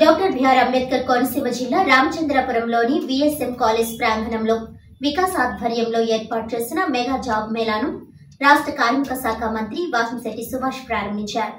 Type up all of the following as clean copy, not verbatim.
Doctor BR Ambedkar Konaseema జిల్లా రామచంద్రపురంలోని VSM college ప్రాంగణంలో వికాస్ ఆధ్వర్యంలో ఏర్పాటు చేసిన మెగా జాబ్ మేళాను రాష్ట్ర కార్మిక శాఖ మంత్రి వాసంశెట్టి సుభాష్ ప్రారంభించారు.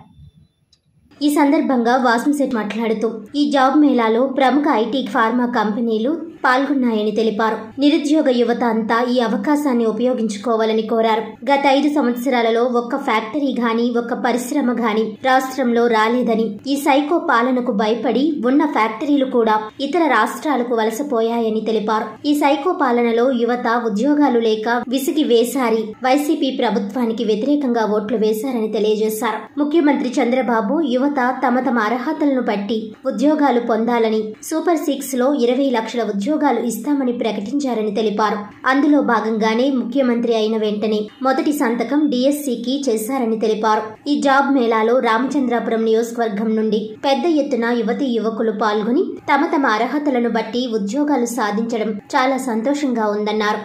ఈ సందర్భంగా వాసంశెట్టి మాట్లాడుతూ ఈ జాబ్ మేళాలో ప్రముఖ ఐటీ ఫార్మా కంపెనీలు పాల్గొన్నాయని తెలిపారు. నిరుద్యోగ యువత అంతా ఈ అవకాశాన్ని ఉపయోగించుకోవాలని కోరారు. గత 5 సంవత్సరాలలో ఒక్క ఫ్యాక్టరీ గాని ఒక్క పరిశ్రమ గాని రాష్ట్రంలో రాలేదని, ఈ సైకో పాలనకు భయపడి ఉన్న ఫ్యాక్టరీలు కూడా ఇతర రాష్ట్రాలకు వలసపోయాయని తెలిపారు. ఈ సైకో పాలనలో యువత ఉద్యోగాలు లేక విసిగి వేసారి వైసీపీ ప్రభుత్వానికి వ్యతిరేకంగా ఓట్లు వేశారని తెలియజేశారు. ముఖ్యమంత్రి చంద్రబాబు యువత తమ అర్హతలను బట్టి ఉద్యోగాలు పొందాలని సూపర్ 6 లో 20 లక్షల ఉద్యోగాలు ఇస్తామని ప్రకటించారని తెలిపారు. అందులో భాగంగానే ముఖ్యమంత్రి అయిన వెంటనే మొదటి సంతకం డిఎస్సికి చేశారని తెలిపారు. ఈ జాబ్ మేళాలో రామచంద్రపురం నియోజకవర్గం నుండి పెద్ద ఎత్తున యువతీ యువకులు పాల్గొని తమ అర్హతలను బట్టి ఉద్యోగాలు సాధించడం చాలా సంతోషంగా ఉందన్నారు.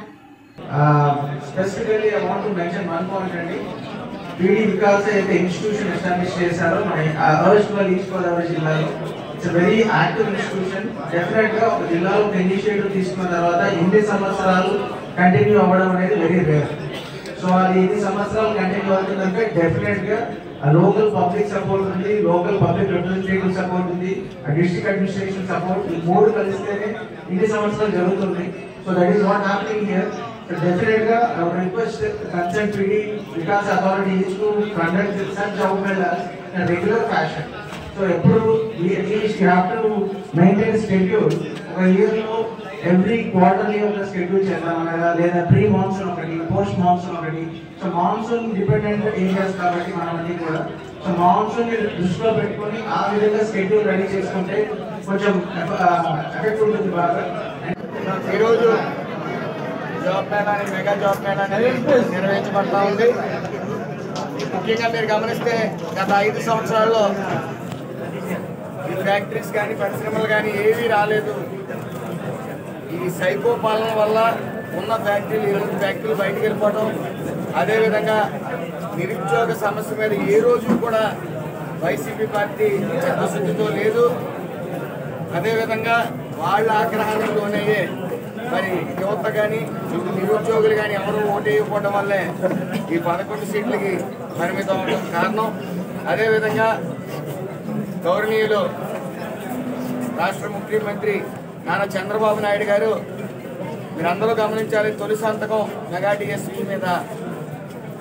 It's a very active institution. Definitely, జిల్లాలో ఇనిషియేటివ్ తీసుకున్న తర్వాత ఇన్ని సంవత్సరాలు కంటిన్యూ అవ్వడం అనేది వెరీ రేర్. సో అది ఇన్ని సంవత్సరాలు కంటిన్యూ అవుతుందంటే డెఫినెట్ గా లోకల్ పబ్లిక్ సపోర్ట్ ఉంది, లోకల్ పబ్లిక్ రిప్రజెంటేటివ్ సపోర్ట్ ఉంది, డిస్ట్రిక్ట్ అడ్మినిస్ట్రేషన్ సపోర్ట్, ఈ 3 కలిస్తేనే ఇన్ని సంవత్సరాలు జరుగుతుంది. So that is what happening here. So definitely, I would request concerned PD Vikas authorities to conduct such job melas in a regular fashion. So at least you have to maintain a schedule. A year lo every quarterly of the schedule chedamana leda pre monsoon okati post monsoon okati. So monsoon dependent areas kabatti manamandi kuda. So monsoon ni drushlo pettukoni aa vidhanga schedule ready chestunte koncham effect untundi baga. Ee roju job mela mega job mela నిర్వహించబడతా ఉంది. ముఖ్యంగా మీరు గమనిస్తే గత 5 సంవత్సరాల్లో ఈ factories కానీ పరిశ్రమలు కానీ ఏవీ రాలేదు. ఈ సైకో పాలన వల్ల ఉన్న ఫ్యాక్టరీలు బయటకు వెళ్ళిపోవడం, అదేవిధంగా నిరుద్యోగ సమస్య మీద ఏ రోజు కూడా వైసీపీ పార్టీ చిత్తశుద్ధితో లేదు. అదేవిధంగా వాళ్ళ ఆగ్రహానికి లోనయ్యే మరి యువత కానీ నిరుద్యోగులు కానీ ఎవరు ఓటు వేయకపోవడం వల్లే ఈ 11 సీట్లకి పరిమితం అవడం కారణం. అదేవిధంగా గౌరవనీయులు రాష్ట్ర ముఖ్యమంత్రి నారా చంద్రబాబు నాయుడు గారు మీరందరూ గమనించాలి, తొలి సంతకం మెగా డిఎస్సి మీద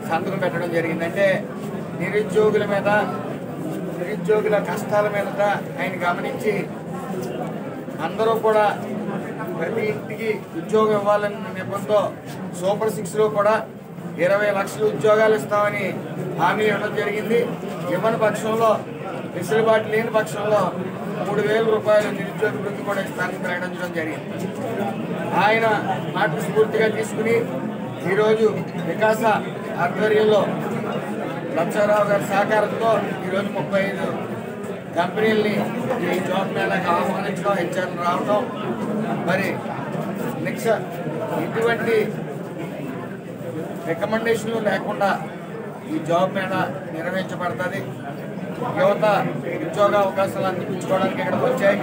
సంతకం పెట్టడం జరిగింది. అంటే నిరుద్యోగుల మీద, నిరుద్యోగుల కష్టాల మీద ఆయన గమనించి అందరూ కూడా ప్రతి ఇంటికి ఉద్యోగం ఇవ్వాలన్న నెపంతో సూపర్ 6 లో కూడా 20 లక్షల ఉద్యోగాలు ఇస్తామని హామీ ఇవ్వడం జరిగింది. ఇవ్వని పక్షంలో, వెసులుబాటు లేని పక్షంలో 3,000 రూపాయలు నిరుద్యోగ వృత్తి కూడా ఇస్తానని ప్రకటించడం జరిగింది. ఆయన మాట స్ఫూర్తిగా తీసుకుని ఈరోజు వికాస ఆధ్వర్యంలో లక్షరావు గారి సహకారంతో ఈరోజు 35 కంపెనీలని ఈ జాబ్ మేళాకి ఆహ్వానించడం, హెచ్ఆర్లు రావడం, మరి నెక్స్ట్ ఇటువంటి రికమెండేషన్లు లేకుండా ఈ జాబ్ మేళా నిర్వహించబడుతుంది. యువత ఉద్యోగ అవకాశాలు అందించుకోవడానికి ఇక్కడికి వచ్చాయి.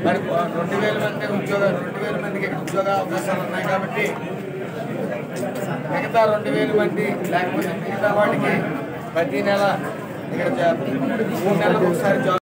మరి 2,000 మందికి ఇక్కడ ఉద్యోగ అవకాశాలు ఉన్నాయి కాబట్టి మిగతా 2,000 మంది లేకపోతే మిగతా వాటికి ప్రతి నెల ఇక్కడ 3 నెలలకు ఒకసారి జాబ్